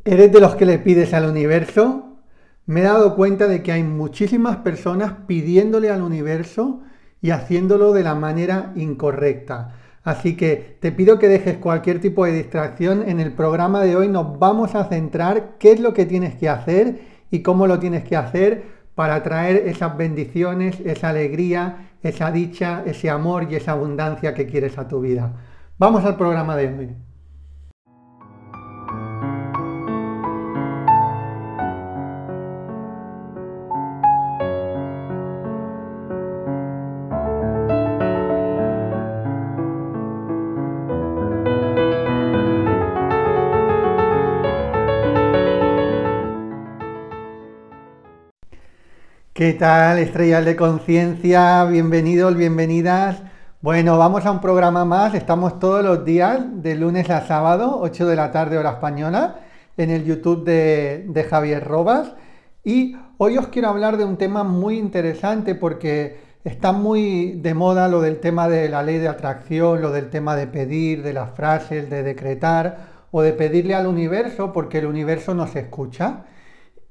¿Eres de los que le pides al universo? Me he dado cuenta de que hay muchísimas personas pidiéndole al universo y haciéndolo de la manera incorrecta. Así que te pido que dejes cualquier tipo de distracción. En el programa de hoy nos vamos a centrar qué es lo que tienes que hacer y cómo lo tienes que hacer para traer esas bendiciones, esa alegría, esa dicha, ese amor y esa abundancia que quieres a tu vida. Vamos al programa de hoy. ¿Qué tal, estrellas de conciencia? Bienvenidos, bienvenidas. Bueno, vamos a un programa más. Estamos todos los días, de lunes a sábado, 8 de la tarde, hora española, en el YouTube de Javier Robas. Y hoy os quiero hablar de un tema muy interesante porque está muy de moda lo del tema de la ley de atracción, lo del tema de pedir, de las frases, de decretar o de pedirle al universo porque el universo nos escucha.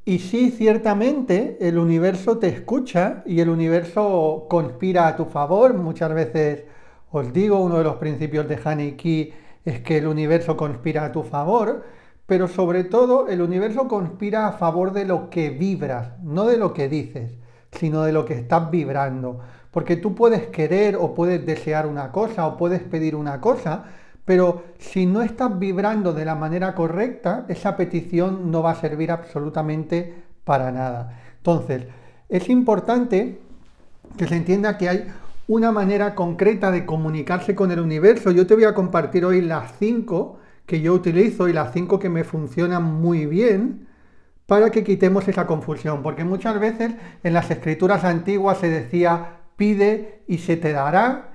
Y sí, ciertamente, el universo te escucha y el universo conspira a tu favor. Muchas veces os digo, uno de los principios de Hanei-Ki es que el universo conspira a tu favor, pero sobre todo el universo conspira a favor de lo que vibras, no de lo que dices, sino de lo que estás vibrando. Porque tú puedes querer o puedes desear una cosa o puedes pedir una cosa, pero si no estás vibrando de la manera correcta, esa petición no va a servir absolutamente para nada. Entonces, es importante que se entienda que hay una manera concreta de comunicarse con el universo. Yo te voy a compartir hoy las 5 que yo utilizo y las 5 que me funcionan muy bien para que quitemos esa confusión. Porque muchas veces en las escrituras antiguas se decía pide y se te dará,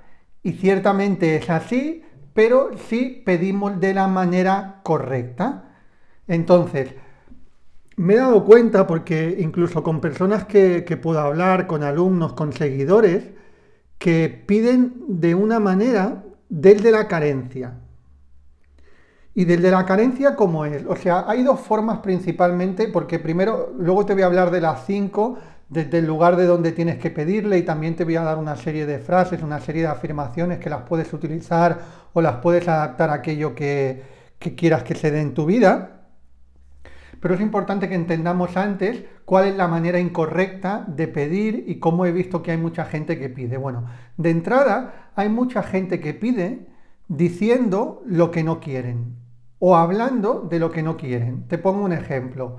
y ciertamente es así, pero sí pedimos de la manera correcta. Entonces, me he dado cuenta, porque incluso con personas que puedo hablar, con alumnos, con seguidores, que piden de una manera desde la carencia. Y desde la carencia, ¿cómo es? O sea, hay dos formas principalmente, porque primero, luego te voy a hablar de las 5, desde el lugar de donde tienes que pedirle, y también te voy a dar una serie de frases, una serie de afirmaciones que las puedes utilizar o las puedes adaptar a aquello que quieras que se dé en tu vida. Pero es importante que entendamos antes cuál es la manera incorrecta de pedir y cómo he visto que hay mucha gente que pide. Bueno, de entrada hay mucha gente que pide diciendo lo que no quieren o hablando de lo que no quieren. Te pongo un ejemplo.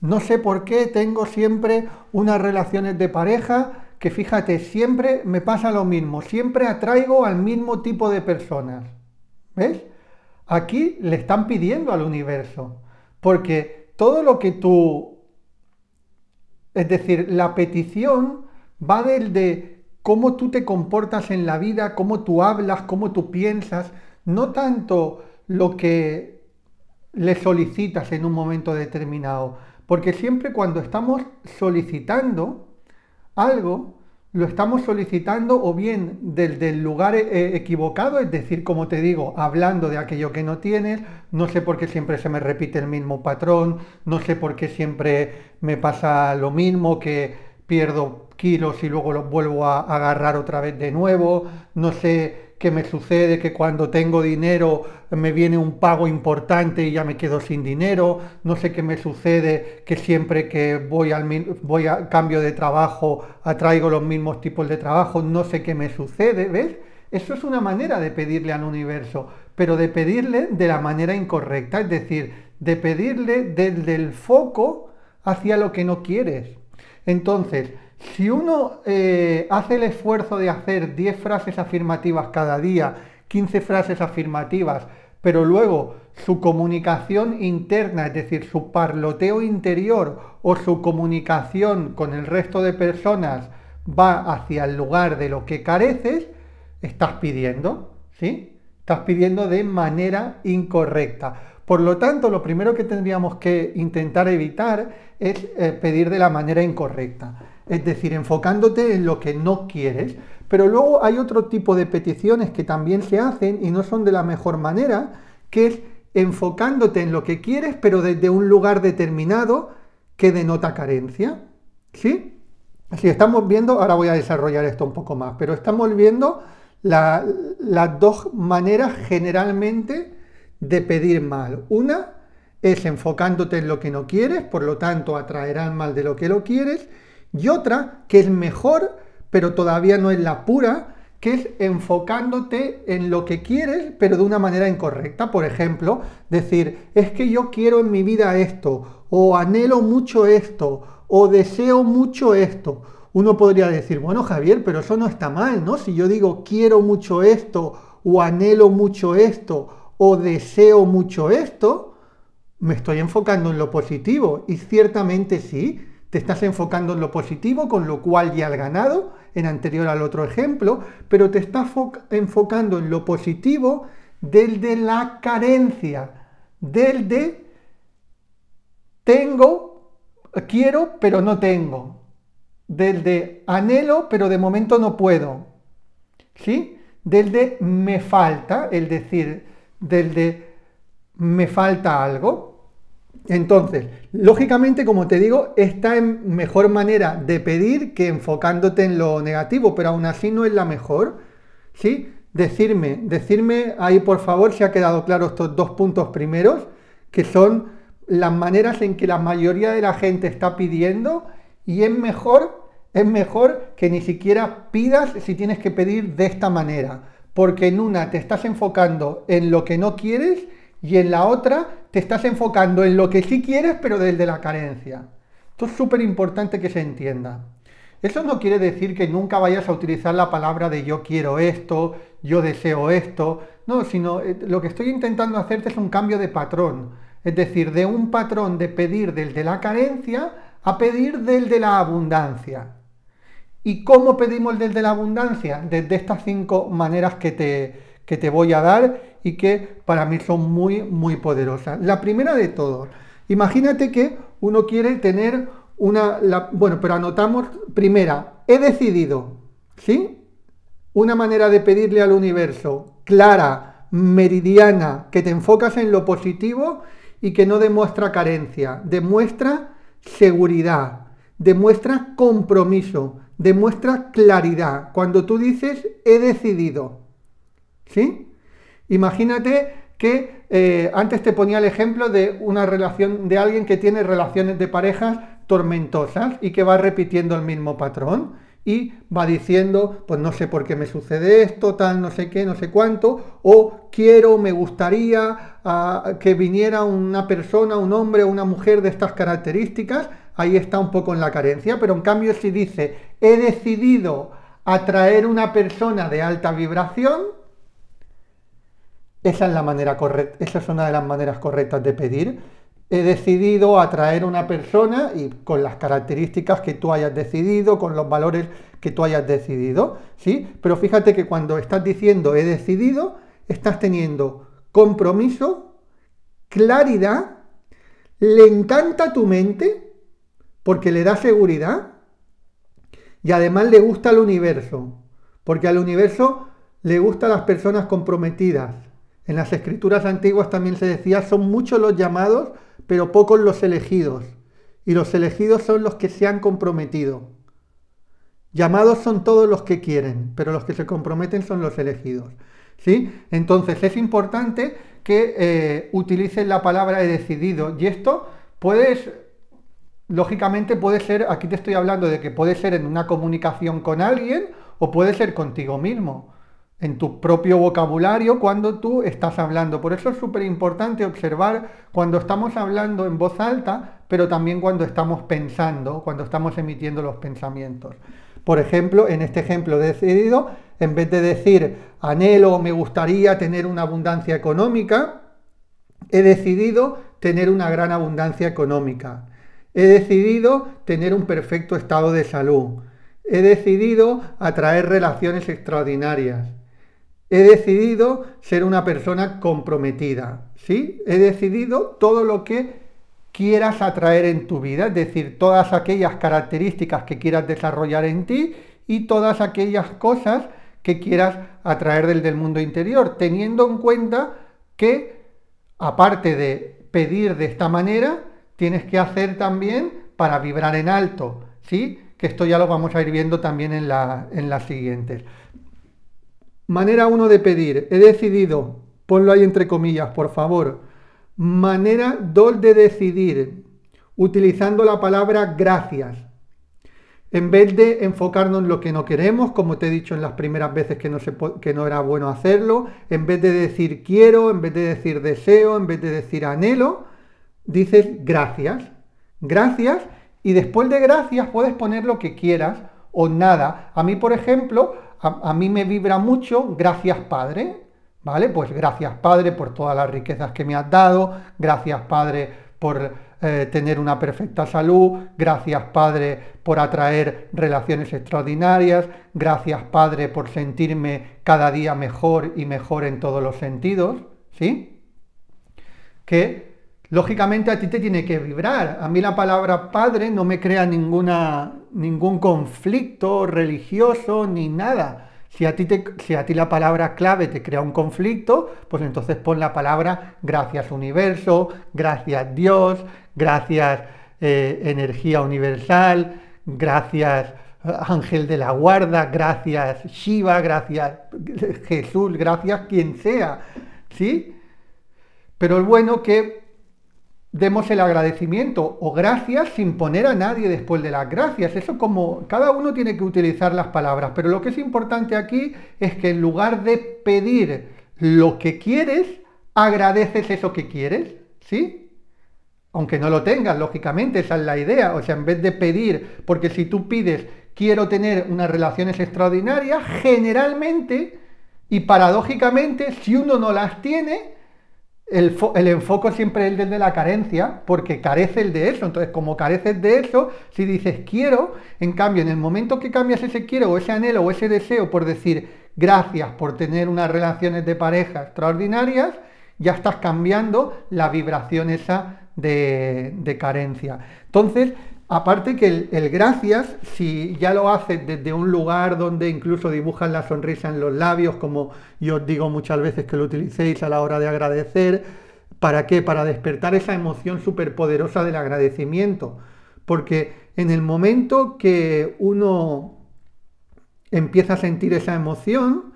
No sé por qué tengo siempre unas relaciones de pareja que, fíjate, siempre me pasa lo mismo, siempre atraigo al mismo tipo de personas. ¿Ves? Aquí le están pidiendo al universo, porque todo lo que tú, es decir, la petición va desde cómo tú te comportas en la vida, cómo tú hablas, cómo tú piensas, no tanto lo que le solicitas en un momento determinado. Porque siempre cuando estamos solicitando algo, lo estamos solicitando o bien desde el lugar equivocado, es decir, como te digo, hablando de aquello que no tienes, no sé por qué siempre se me repite el mismo patrón, no sé por qué siempre me pasa lo mismo, que pierdo kilos y luego los vuelvo a agarrar otra vez de nuevo, no sé qué me sucede, que cuando tengo dinero me viene un pago importante y ya me quedo sin dinero, no sé qué me sucede, que siempre que voy a cambio de trabajo atraigo los mismos tipos de trabajo, no sé qué me sucede, ¿ves? Eso es una manera de pedirle al universo, pero de pedirle de la manera incorrecta, es decir, de pedirle desde el foco hacia lo que no quieres. Entonces, si uno hace el esfuerzo de hacer 10 frases afirmativas cada día, 15 frases afirmativas, pero luego su comunicación interna, es decir, su parloteo interior o su comunicación con el resto de personas va hacia el lugar de lo que careces, estás pidiendo, ¿sí? Estás pidiendo de manera incorrecta. Por lo tanto, lo primero que tendríamos que intentar evitar es pedir de la manera incorrecta. Es decir, enfocándote en lo que no quieres. Pero luego hay otro tipo de peticiones que también se hacen y no son de la mejor manera, que es enfocándote en lo que quieres, pero desde un lugar determinado que denota carencia. ¿Sí? Si estamos viendo, ahora voy a desarrollar esto un poco más, pero estamos viendo las dos maneras generalmente de pedir mal. Una es enfocándote en lo que no quieres, por lo tanto atraerás mal de lo que lo quieres, y otra que es mejor, pero todavía no es la pura, que es enfocándote en lo que quieres, pero de una manera incorrecta. Por ejemplo, decir, es que yo quiero en mi vida esto, o anhelo mucho esto, o deseo mucho esto. Uno podría decir, bueno, Javier, pero eso no está mal, ¿no? Si yo digo quiero mucho esto, o anhelo mucho esto, o deseo mucho esto, me estoy enfocando en lo positivo. Y ciertamente sí, te estás enfocando en lo positivo, con lo cual ya has ganado, en anterior al otro ejemplo, pero te estás enfocando en lo positivo desde la carencia, desde tengo, quiero, pero no tengo, desde anhelo, pero de momento no puedo, ¿sí? Desde me falta, es decir, desde me falta algo. Entonces, lógicamente, como te digo, esta es mejor manera de pedir que enfocándote en lo negativo, pero aún así no es la mejor, ¿sí? Decirme ahí, por favor, si ha quedado claro estos dos puntos primeros, que son las maneras en que la mayoría de la gente está pidiendo, y es mejor que ni siquiera pidas si tienes que pedir de esta manera, porque en una te estás enfocando en lo que no quieres y en la otra te estás enfocando en lo que sí quieres, pero desde la carencia. Esto es súper importante que se entienda. Eso no quiere decir que nunca vayas a utilizar la palabra de yo quiero esto, yo deseo esto, no, sino lo que estoy intentando hacerte es un cambio de patrón, es decir, de un patrón de pedir desde la carencia a pedir desde la abundancia. ¿Y cómo pedimos desde la abundancia? Desde estas 5 maneras que te voy a dar y que para mí son muy, muy poderosas. La primera de todos, imagínate que uno quiere tener bueno, pero anotamos, primera, he decidido, ¿sí? Una manera de pedirle al universo clara, meridiana, que te enfocas en lo positivo y que no demuestra carencia, demuestra seguridad, demuestra compromiso, demuestra claridad. Cuando tú dices he decidido, ¿sí? Imagínate que antes te ponía el ejemplo de una relación de alguien que tiene relaciones de parejas tormentosas y que va repitiendo el mismo patrón y va diciendo, pues no sé por qué me sucede esto, tal, no sé qué, no sé cuánto, o quiero, me gustaría que viniera una persona, un hombre o una mujer de estas características. Ahí está un poco en la carencia, pero en cambio si dice, he decidido atraer una persona de alta vibración, esa es la manera correcta, esa es una de las maneras correctas de pedir. He decidido atraer una persona y con las características que tú hayas decidido, con los valores que tú hayas decidido, ¿sí? Pero fíjate que cuando estás diciendo he decidido, estás teniendo compromiso, claridad, le encanta tu mente, porque le da seguridad, y además le gusta al universo, porque al universo le gustan las personas comprometidas. En las escrituras antiguas también se decía, son muchos los llamados, pero pocos los elegidos. Y los elegidos son los que se han comprometido. Llamados son todos los que quieren, pero los que se comprometen son los elegidos, ¿sí? Entonces es importante que utilices la palabra he decidido. Y esto lógicamente puede ser, aquí te estoy hablando de que puede ser en una comunicación con alguien o puede ser contigo mismo, en tu propio vocabulario cuando tú estás hablando. Por eso es súper importante observar cuando estamos hablando en voz alta, pero también cuando estamos pensando, cuando estamos emitiendo los pensamientos. Por ejemplo, en este ejemplo he decidido, en vez de decir anhelo o me gustaría tener una abundancia económica, he decidido tener una gran abundancia económica. He decidido tener un perfecto estado de salud. He decidido atraer relaciones extraordinarias. He decidido ser una persona comprometida, ¿sí? He decidido todo lo que quieras atraer en tu vida, es decir, todas aquellas características que quieras desarrollar en ti y todas aquellas cosas que quieras atraer del mundo interior, teniendo en cuenta que aparte de pedir de esta manera, tienes que hacer también para vibrar en alto, ¿sí? Que esto ya lo vamos a ir viendo también en las siguientes. Manera 1 de pedir. He decidido, ponlo ahí entre comillas, por favor. Manera 2 de decidir, utilizando la palabra gracias. En vez de enfocarnos en lo que no queremos, como te he dicho en las primeras veces que no era bueno hacerlo, en vez de decir quiero, en vez de decir deseo, en vez de decir anhelo, dices gracias. Gracias, y después de gracias puedes poner lo que quieras o nada. A mí, por ejemplo, a mí me vibra mucho gracias Padre, ¿vale? Pues gracias Padre por todas las riquezas que me has dado, gracias Padre por tener una perfecta salud, gracias Padre por atraer relaciones extraordinarias, gracias Padre por sentirme cada día mejor y mejor en todos los sentidos, ¿sí? Que lógicamente a ti te tiene que vibrar. A mí la palabra Padre no me crea ningún conflicto religioso ni nada. Si a ti la palabra clave te crea un conflicto, pues entonces pon la palabra gracias universo, gracias Dios, gracias energía universal, gracias ángel de la guarda, gracias Shiva, gracias Jesús, gracias quien sea, ¿sí? Pero es bueno que demos el agradecimiento o gracias sin poner a nadie después de las gracias. Eso, como cada uno tiene que utilizar las palabras, pero lo que es importante aquí es que en lugar de pedir lo que quieres, agradeces eso que quieres, ¿sí? Aunque no lo tengas, lógicamente, esa es la idea. O sea, en vez de pedir, porque si tú pides quiero tener unas relaciones extraordinarias, generalmente y paradójicamente, si uno no las tiene, el enfoque siempre es el de la carencia, porque carece el de eso. Entonces, como careces de eso, si dices quiero, en cambio, en el momento que cambias ese quiero o ese anhelo o ese deseo por decir gracias por tener unas relaciones de pareja extraordinarias, ya estás cambiando la vibración esa de carencia. Entonces, aparte que el gracias, si ya lo haces desde un lugar donde incluso dibujas la sonrisa en los labios, como yo os digo muchas veces que lo utilicéis a la hora de agradecer, ¿para qué? Para despertar esa emoción superpoderosa del agradecimiento. Porque en el momento que uno empieza a sentir esa emoción,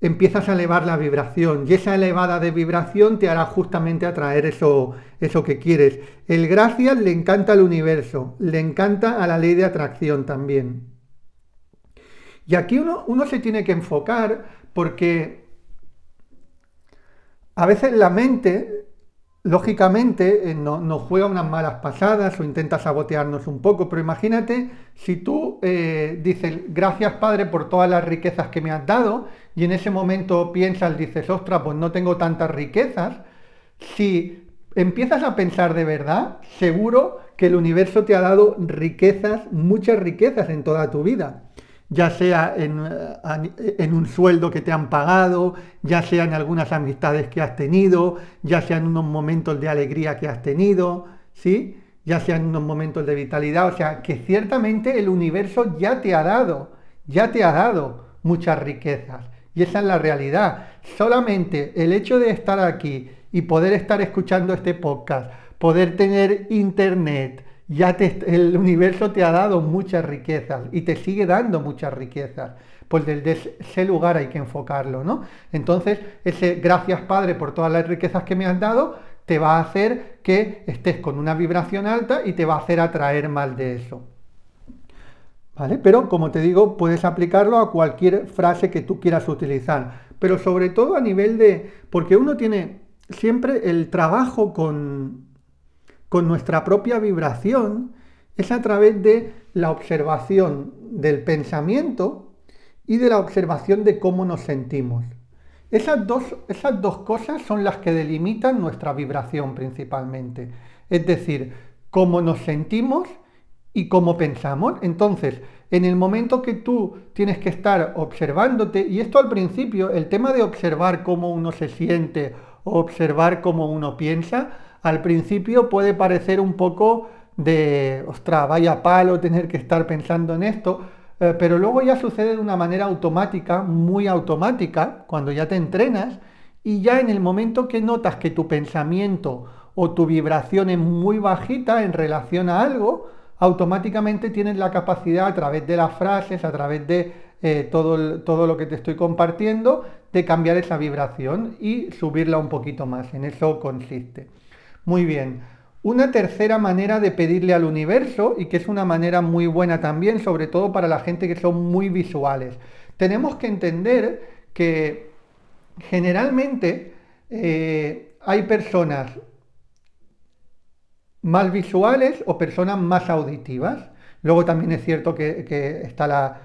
empiezas a elevar la vibración, y esa elevada de vibración te hará justamente atraer eso que quieres. El gracias le encanta al universo, le encanta a la ley de atracción también. Y aquí uno se tiene que enfocar, porque a veces la mente, lógicamente, nos juega unas malas pasadas o intenta sabotearnos un poco, pero imagínate si tú dices gracias Padre por todas las riquezas que me has dado, y en ese momento piensas, dices, ostras, pues no tengo tantas riquezas. Si empiezas a pensar de verdad, seguro que el universo te ha dado riquezas, muchas riquezas en toda tu vida. Ya sea en un sueldo que te han pagado, ya sea en algunas amistades que has tenido, ya sea en unos momentos de alegría que has tenido, ¿sí? Ya sea en unos momentos de vitalidad. O sea, que ciertamente el universo ya te ha dado muchas riquezas. Y esa es la realidad. Solamente el hecho de estar aquí y poder estar escuchando este podcast, poder tener internet, el universo te ha dado muchas riquezas y te sigue dando muchas riquezas. Pues desde ese lugar hay que enfocarlo, ¿no? Entonces, ese gracias Padre por todas las riquezas que me has dado, te va a hacer que estés con una vibración alta y te va a hacer atraer más de eso. ¿Vale? Pero, como te digo, puedes aplicarlo a cualquier frase que tú quieras utilizar. Pero sobre todo a nivel de... Porque uno tiene siempre el trabajo con nuestra propia vibración, es a través de la observación del pensamiento y de la observación de cómo nos sentimos. Esas dos cosas son las que delimitan nuestra vibración principalmente. Es decir, cómo nos sentimos y cómo pensamos. Entonces, en el momento que tú tienes que estar observándote, y esto al principio, el tema de observar cómo uno se siente o observar cómo uno piensa, al principio puede parecer un poco de, ostras, vaya palo tener que estar pensando en esto, pero luego ya sucede de una manera automática, muy automática, cuando ya te entrenas, y ya en el momento que notas que tu pensamiento o tu vibración es muy bajita en relación a algo, automáticamente tienes la capacidad a través de las frases, a través de todo lo que te estoy compartiendo, de cambiar esa vibración y subirla un poquito más. En eso consiste. Muy bien. Una tercera manera de pedirle al universo, y que es una manera muy buena también, sobre todo para la gente que son muy visuales. Tenemos que entender que generalmente hay personas más visuales o personas más auditivas. Luego también es cierto que está la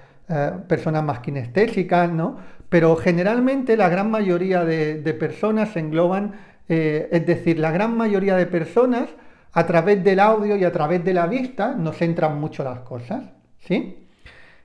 personas más kinestésicas, ¿no? Pero generalmente la gran mayoría de personas se engloban, es decir, la gran mayoría de personas a través del audio y a través de la vista nos entran mucho las cosas, ¿sí?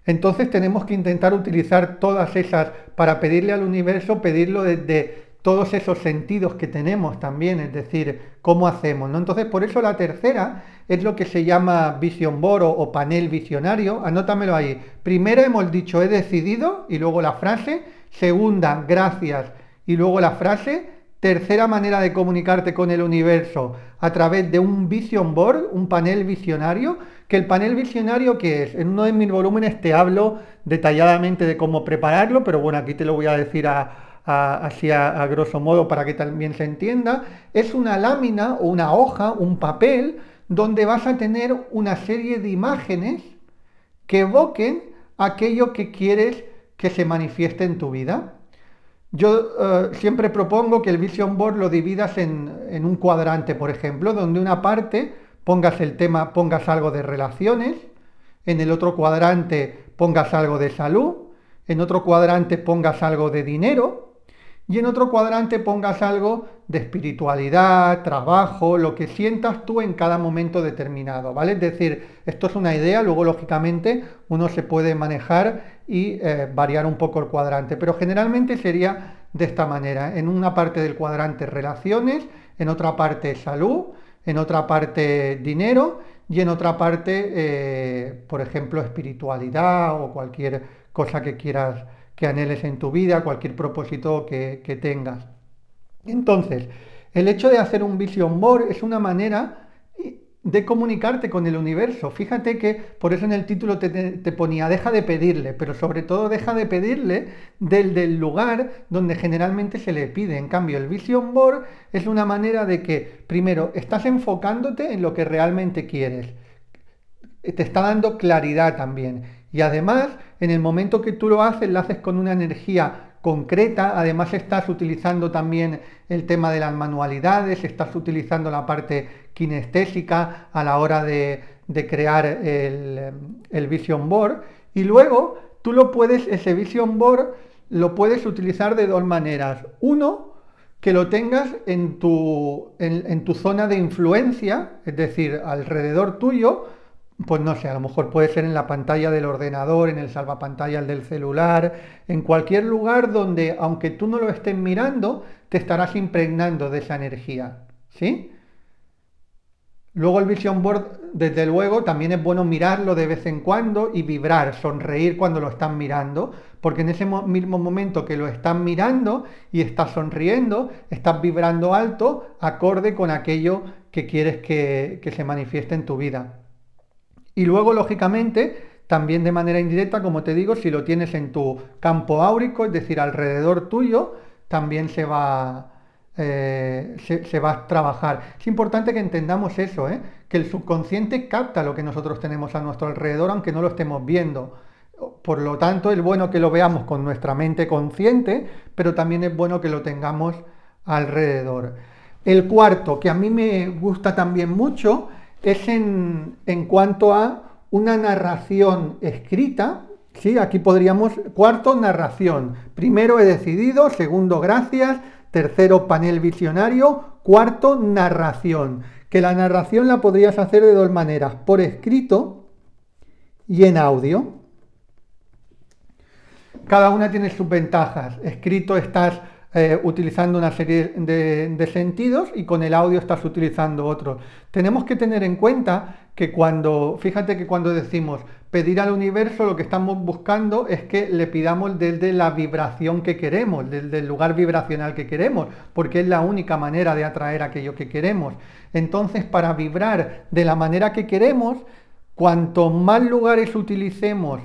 Entonces tenemos que intentar utilizar todas esas para pedirle al universo, pedirlo desde todos esos sentidos que tenemos también, es decir, cómo hacemos, ¿no? Entonces, por eso la tercera es lo que se llama Vision Board o panel visionario, anótamelo ahí. Primera hemos dicho he decidido y luego la frase, segunda, gracias y luego la frase, tercera manera de comunicarte con el universo a través de un Vision Board, un panel visionario, que el panel visionario, ¿qué es? En uno de mis volúmenes te hablo detalladamente de cómo prepararlo, pero bueno, aquí te lo voy a decir así a grosso modo para que también se entienda. Es una lámina o una hoja, un papel, donde vas a tener una serie de imágenes que evoquen aquello que quieres que se manifieste en tu vida. Yo siempre propongo que el Vision Board lo dividas en un cuadrante, por ejemplo, donde una parte pongas el tema, pongas algo de relaciones, en el otro cuadrante pongas algo de salud, en otro cuadrante pongas algo de dinero y en otro cuadrante pongas algo de espiritualidad, trabajo, lo que sientas tú en cada momento determinado, ¿vale? Es decir, esto es una idea, luego lógicamente uno se puede manejar y variar un poco el cuadrante, pero generalmente sería de esta manera, en una parte del cuadrante relaciones, en otra parte salud, en otra parte dinero y en otra parte, por ejemplo, espiritualidad o cualquier cosa que quieras que anheles en tu vida, cualquier propósito que tengas. Entonces, el hecho de hacer un Vision Board es una manera de comunicarte con el universo. Fíjate que por eso en el título te ponía deja de pedirle, pero sobre todo deja de pedirle del lugar donde generalmente se le pide. En cambio, el Vision Board es una manera de que, primero, estás enfocándote en lo que realmente quieres. Te está dando claridad también. Y además, en el momento que tú lo haces con una energía concreta, además estás utilizando también el tema de las manualidades, estás utilizando la parte kinestésica a la hora de crear el Vision Board y luego tú ese Vision Board lo puedes utilizar de dos maneras. Uno, que lo tengas en tu zona de influencia, es decir, alrededor tuyo. Pues no sé, a lo mejor puede ser en la pantalla del ordenador, en el salvapantallas del celular, en cualquier lugar donde, aunque tú no lo estés mirando, te estarás impregnando de esa energía, ¿sí? Luego el Vision Board, desde luego, también es bueno mirarlo de vez en cuando y vibrar, sonreír cuando lo están mirando, porque en ese mismo momento que lo están mirando y estás sonriendo, estás vibrando alto, acorde con aquello que quieres que se manifieste en tu vida. Y luego, lógicamente, también de manera indirecta, como te digo, si lo tienes en tu campo áurico, es decir, alrededor tuyo, también se va a trabajar. Es importante que entendamos eso, que el subconsciente capta lo que nosotros tenemos a nuestro alrededor, aunque no lo estemos viendo. Por lo tanto, es bueno que lo veamos con nuestra mente consciente, pero también es bueno que lo tengamos alrededor. El cuarto, que a mí me gusta también mucho, es en cuanto a una narración escrita, ¿sí? Aquí podríamos, cuarto, narración. Primero, he decidido, segundo, gracias, tercero, panel visionario, cuarto, narración. Que la narración la podrías hacer de dos maneras, por escrito y en audio. Cada una tiene sus ventajas. Escrito estás utilizando una serie de sentidos y con el audio estás utilizando otros. Tenemos que tener en cuenta que fíjate que cuando decimos pedir al universo, lo que estamos buscando es que le pidamos desde la vibración que queremos, desde el lugar vibracional que queremos, porque es la única manera de atraer aquello que queremos. Entonces, para vibrar de la manera que queremos, cuanto más lugares utilicemos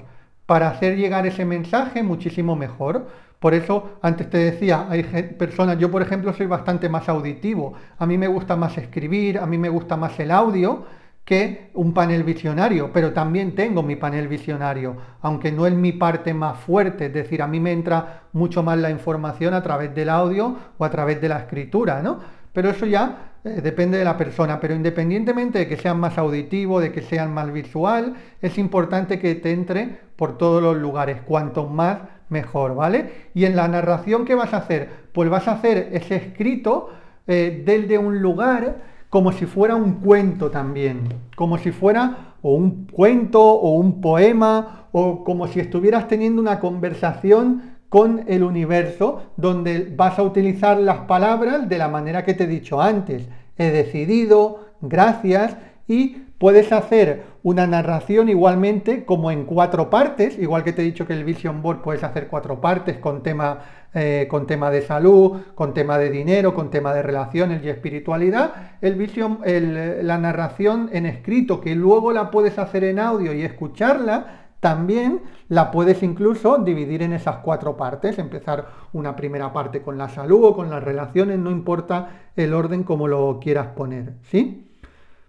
para hacer llegar ese mensaje, muchísimo mejor. Por eso, antes te decía, hay personas, yo por ejemplo soy bastante más auditivo, a mí me gusta más escribir, a mí me gusta más el audio que un panel visionario, pero también tengo mi panel visionario, aunque no es mi parte más fuerte, es decir, a mí me entra mucho más la información a través del audio o a través de la escritura, ¿no? Pero eso ya depende de la persona, pero independientemente de que sean más auditivo, de que sean más visual, es importante que te entre por todos los lugares, cuanto más mejor, ¿vale? Y en la narración, ¿qué vas a hacer? Pues vas a hacer ese escrito desde un lugar como si fuera un cuento también, como si fuera o un cuento o un poema o como si estuvieras teniendo una conversación con el universo, donde vas a utilizar las palabras de la manera que te he dicho antes. He decidido, gracias, y puedes hacer una narración igualmente como en 4 partes, igual que te he dicho que el Vision Board puedes hacer 4 partes con tema de salud, con tema de dinero, con tema de relaciones y espiritualidad. La narración en escrito, que luego la puedes hacer en audio y escucharla, también la puedes incluso dividir en esas 4 partes, empezar una primera parte con la salud o con las relaciones, no importa el orden como lo quieras poner, ¿sí?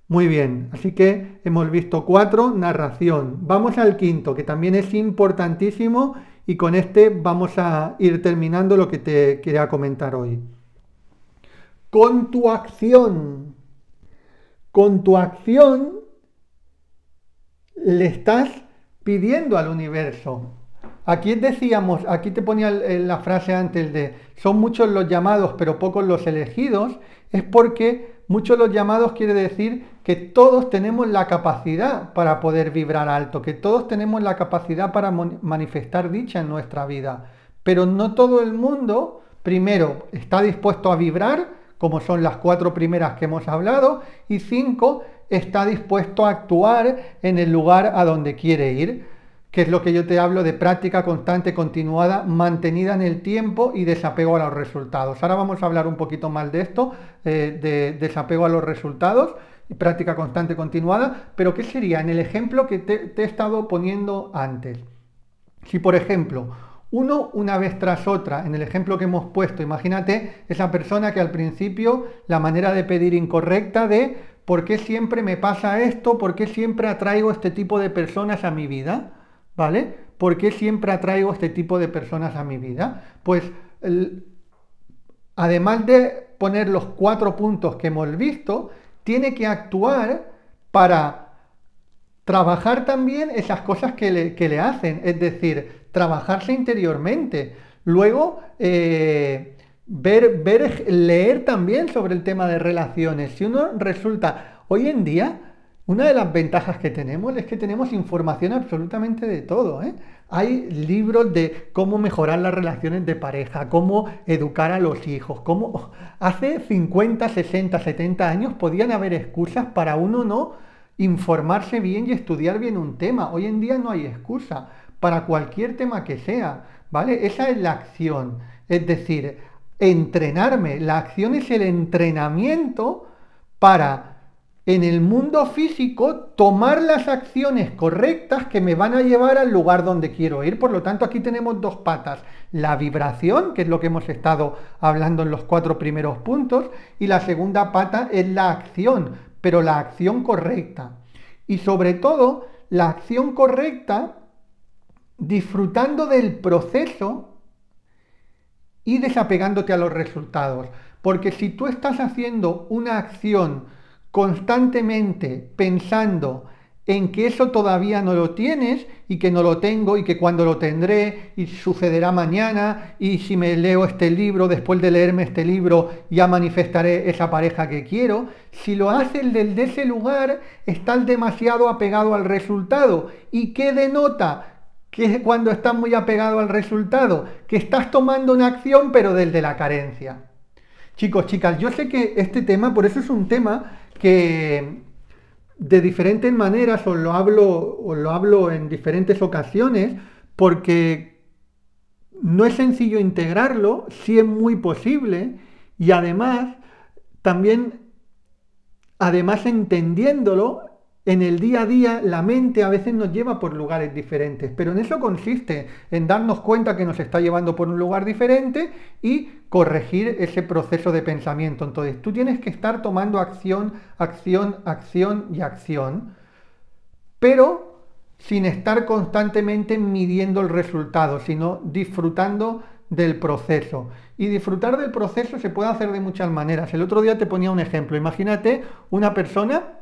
Muy bien, así que hemos visto 4, narración. Vamos al quinto, que también es importantísimo, y con este vamos a ir terminando lo que te quería comentar hoy. Con tu acción le estás pidiendo al universo. Aquí decíamos, aquí te ponía la frase antes de son muchos los llamados pero pocos los elegidos, es porque muchos los llamados quiere decir que todos tenemos la capacidad para poder vibrar alto, que todos tenemos la capacidad para manifestar dicha en nuestra vida, pero no todo el mundo, primero, está dispuesto a vibrar, como son las 4 primeras que hemos hablado, y 5, está dispuesto a actuar en el lugar a donde quiere ir, que es lo que yo te hablo de práctica constante, continuada, mantenida en el tiempo y desapego a los resultados. Ahora vamos a hablar un poquito más de esto, de desapego a los resultados y práctica constante, continuada, pero ¿qué sería? En el ejemplo que te he estado poniendo antes. Si, por ejemplo, una vez tras otra, en el ejemplo que hemos puesto, imagínate esa persona que al principio la manera de pedir incorrecta de ¿por qué siempre me pasa esto? ¿Por qué siempre atraigo este tipo de personas a mi vida? ¿Vale? ¿Por qué siempre atraigo este tipo de personas a mi vida? Pues además de poner los 4 puntos que hemos visto, tiene que actuar para trabajar también esas cosas que le hacen, es decir, trabajarse interiormente. Luego, leer también sobre el tema de relaciones. Si uno resulta, hoy en día, una de las ventajas que tenemos es que tenemos información absolutamente de todo, ¿eh? Hay libros de cómo mejorar las relaciones de pareja, cómo educar a los hijos, cómo hace 50, 60, 70 años podían haber excusas para uno no informarse bien y estudiar bien un tema. Hoy en día no hay excusa para cualquier tema que sea, ¿vale? Esa es la acción, es decir, entrenarme. La acción es el entrenamiento para en el mundo físico tomar las acciones correctas que me van a llevar al lugar donde quiero ir. Por lo tanto, aquí tenemos 2 patas. La vibración, que es lo que hemos estado hablando en los 4 primeros puntos, y la segunda pata es la acción, pero la acción correcta. Y sobre todo, la acción correcta disfrutando del proceso y desapegándote a los resultados. Porque si tú estás haciendo una acción constantemente pensando en que eso todavía no lo tienes y que no lo tengo y que cuando lo tendré y sucederá mañana y si me leo este libro, después de leerme este libro ya manifestaré esa pareja que quiero, si lo haces desde ese lugar estás demasiado apegado al resultado. ¿Y qué denota? que cuando estás muy apegado al resultado, que estás tomando una acción pero desde la carencia. Chicos, chicas, yo sé que este tema, por eso es un tema que de diferentes maneras os lo hablo en diferentes ocasiones, porque no es sencillo integrarlo, sí es muy posible, y además, también, además entendiéndolo, en el día a día la mente a veces nos lleva por lugares diferentes, pero en eso consiste, en darnos cuenta que nos está llevando por un lugar diferente y corregir ese proceso de pensamiento. Entonces tú tienes que estar tomando acción, acción, acción y acción, pero sin estar constantemente midiendo el resultado, sino disfrutando del proceso. Y disfrutar del proceso se puede hacer de muchas maneras. El otro día te ponía un ejemplo. Imagínate una persona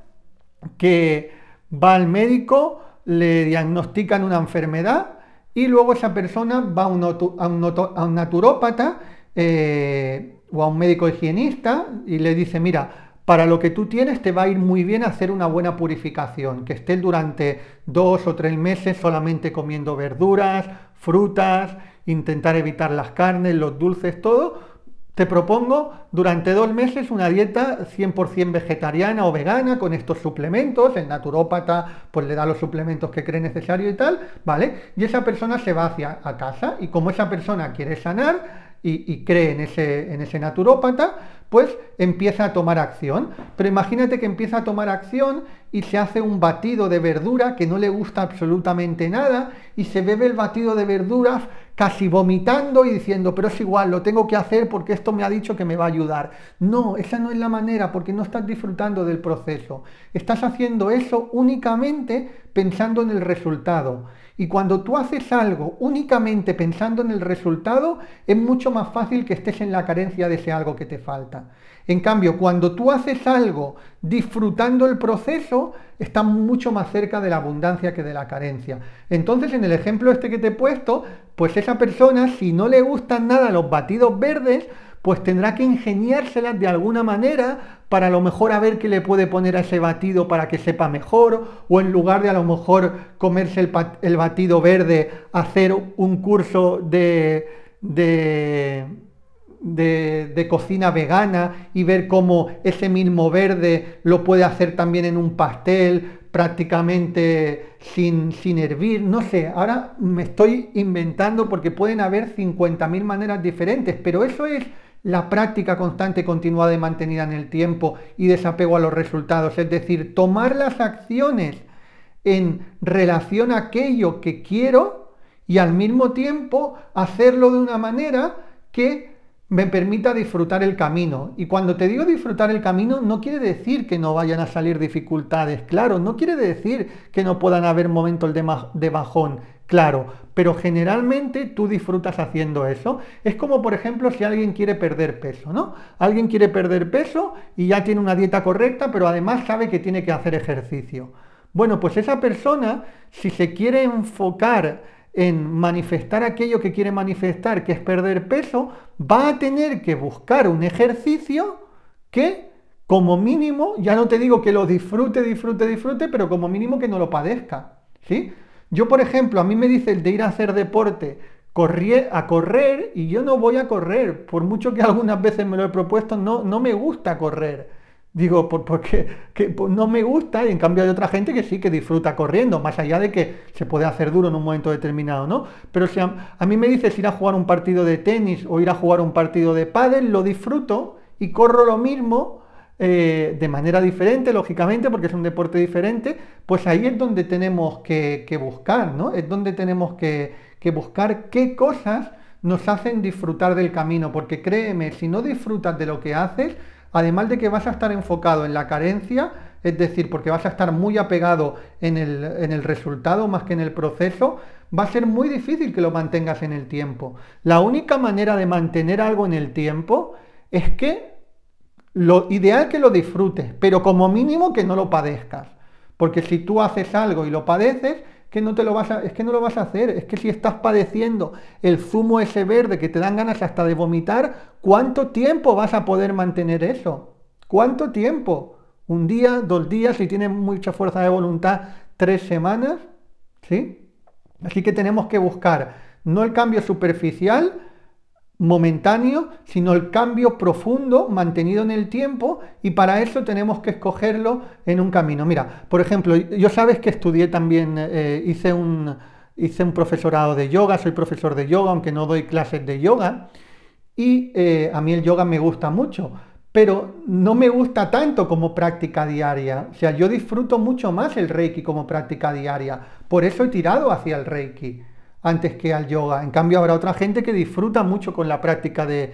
que va al médico, le diagnostican una enfermedad y luego esa persona va a un naturópata o a un médico higienista y le dice, mira, para lo que tú tienes te va a ir muy bien hacer una buena purificación, que estés durante 2 o 3 meses solamente comiendo verduras, frutas, intentar evitar las carnes, los dulces, todo. Te propongo durante 2 meses una dieta 100% vegetariana o vegana con estos suplementos. El naturópata pues le da los suplementos que cree necesario y tal, ¿vale? Y esa persona se va hacia a casa y como esa persona quiere sanar y cree en ese naturópata, pues empieza a tomar acción. Pero imagínate que empieza a tomar acción y se hace un batido de verdura que no le gusta absolutamente nada y se bebe el batido de verduras casi vomitando y diciendo, pero es igual, lo tengo que hacer porque esto me ha dicho que me va a ayudar. No, esa no es la manera porque no estás disfrutando del proceso. Estás haciendo eso únicamente pensando en el resultado. Y cuando tú haces algo únicamente pensando en el resultado, es mucho más fácil que estés en la carencia de ese algo que te falta. En cambio, cuando tú haces algo disfrutando el proceso, estás mucho más cerca de la abundancia que de la carencia. Entonces, en el ejemplo este que te he puesto, pues esa persona, si no le gustan nada los batidos verdes, pues tendrá que ingeniárselas de alguna manera para a lo mejor a ver qué le puede poner a ese batido para que sepa mejor, o en lugar de a lo mejor comerse el batido verde, hacer un curso de cocina vegana y ver cómo ese mismo verde lo puede hacer también en un pastel prácticamente sin hervir, no sé, ahora me estoy inventando porque pueden haber 50.000 maneras diferentes, pero eso es la práctica constante, continuada y mantenida en el tiempo y desapego a los resultados, es decir, tomar las acciones en relación a aquello que quiero y al mismo tiempo hacerlo de una manera que me permita disfrutar el camino. Y cuando te digo disfrutar el camino, no quiere decir que no vayan a salir dificultades, claro, no quiere decir que no puedan haber momentos de bajón, claro, pero generalmente tú disfrutas haciendo eso. Es como, por ejemplo, si alguien quiere perder peso, ¿no? Alguien quiere perder peso y ya tiene una dieta correcta, pero además sabe que tiene que hacer ejercicio. Bueno, pues esa persona, si se quiere enfocar en manifestar aquello que quiere manifestar, que es perder peso, va a tener que buscar un ejercicio que, como mínimo, ya no te digo que lo disfrute, pero como mínimo que no lo padezca, ¿sí? Yo, por ejemplo, a mí me dicen de ir a hacer deporte, a correr, y yo no voy a correr, por mucho que algunas veces me lo he propuesto, no me gusta correr. Digo, porque no me gusta, y en cambio hay otra gente que sí que disfruta corriendo, más allá de que se puede hacer duro en un momento determinado, ¿no? Pero si a mí me dices ir a jugar un partido de tenis o ir a jugar un partido de pádel, lo disfruto y corro lo mismo, de manera diferente, lógicamente, porque es un deporte diferente, pues ahí es donde tenemos que buscar, ¿no? Es donde tenemos que buscar qué cosas nos hacen disfrutar del camino, porque créeme, si no disfrutas de lo que haces, además de que vas a estar enfocado en la carencia, es decir, porque vas a estar muy apegado en el resultado más que en el proceso, va a ser muy difícil que lo mantengas en el tiempo. La única manera de mantener algo en el tiempo es que lo ideal que lo disfrutes, pero como mínimo que no lo padezcas. Porque si tú haces algo y lo padeces, que no te lo vas a, es que no lo vas a hacer, es que si estás padeciendo el zumo ese verde que te dan ganas hasta de vomitar, ¿cuánto tiempo vas a poder mantener eso? ¿Cuánto tiempo? ¿Un día, 2 días, si tienes mucha fuerza de voluntad, 3 semanas? ¿Sí? Así que tenemos que buscar no el cambio superficial, momentáneo, sino el cambio profundo mantenido en el tiempo, y para eso tenemos que escogerlo en un camino. Mira, por ejemplo, yo sabes que estudié también, hice un profesorado de yoga, soy profesor de yoga, aunque no doy clases de yoga, y a mí el yoga me gusta mucho, pero no me gusta tanto como práctica diaria. O sea, yo disfruto mucho más el Reiki como práctica diaria, por eso he tirado hacia el Reiki antes que al yoga. En cambio, habrá otra gente que disfruta mucho con la práctica de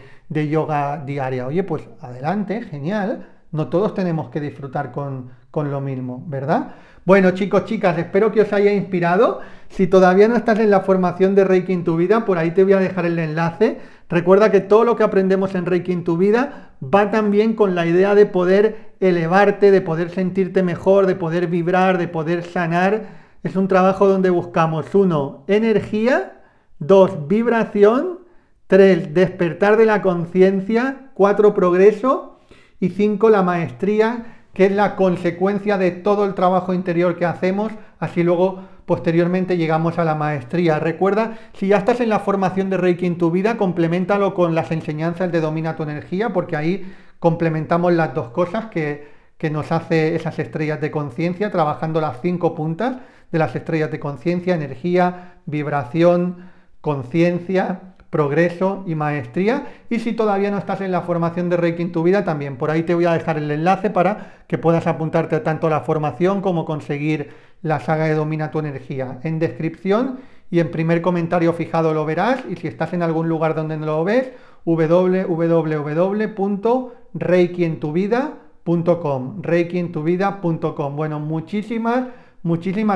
yoga diaria. Oye, pues adelante, genial. No todos tenemos que disfrutar con lo mismo, ¿verdad? Bueno, chicos, chicas, espero que os haya inspirado. Si todavía no estás en la formación de Reiki en tu vida, por ahí te voy a dejar el enlace. Recuerda que todo lo que aprendemos en Reiki en tu vida va también con la idea de poder elevarte, de poder sentirte mejor, de poder vibrar, de poder sanar. Es un trabajo donde buscamos 1, energía, 2, vibración, 3, despertar de la conciencia, 4, progreso y 5, la maestría, que es la consecuencia de todo el trabajo interior que hacemos. Así luego, posteriormente, llegamos a la maestría. Recuerda, si ya estás en la formación de Reiki en tu vida, compleméntalo con las enseñanzas de Domina tu Energía, porque ahí complementamos las dos cosas que nos hace esas estrellas de conciencia, trabajando las 5 puntas de las estrellas de conciencia: energía, vibración, conciencia, progreso y maestría. Y si todavía no estás en la formación de Reiki en tu vida, también por ahí te voy a dejar el enlace para que puedas apuntarte tanto a la formación como conseguir la saga de Domina tu Energía. En descripción y en primer comentario fijado lo verás, y si estás en algún lugar donde no lo ves, www.reikientuvida.com, reikientuvida.com. Bueno, muchísimas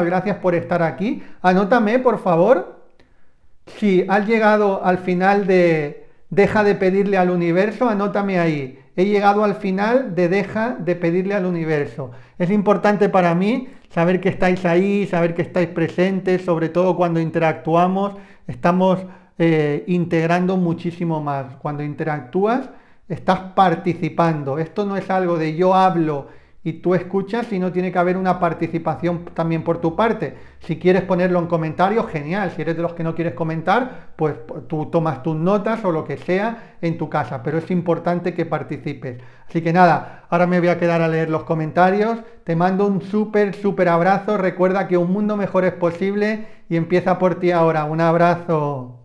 gracias por estar aquí. Anótame, por favor, si has llegado al final de deja de pedirle al universo, anótame ahí. He llegado al final de deja de pedirle al universo. Es importante para mí saber que estáis ahí, saber que estáis presentes, sobre todo cuando interactuamos. Estamos integrando muchísimo más. Cuando interactúas, estás participando. Esto no es algo de yo hablo y tú escuchas, sino tiene que haber una participación también por tu parte. Si quieres ponerlo en comentarios, genial. Si eres de los que no quieres comentar, pues tú tomas tus notas o lo que sea en tu casa, pero es importante que participes. Así que nada, ahora me voy a quedar a leer los comentarios. Te mando un súper abrazo. Recuerda que un mundo mejor es posible y empieza por ti ahora. Un abrazo.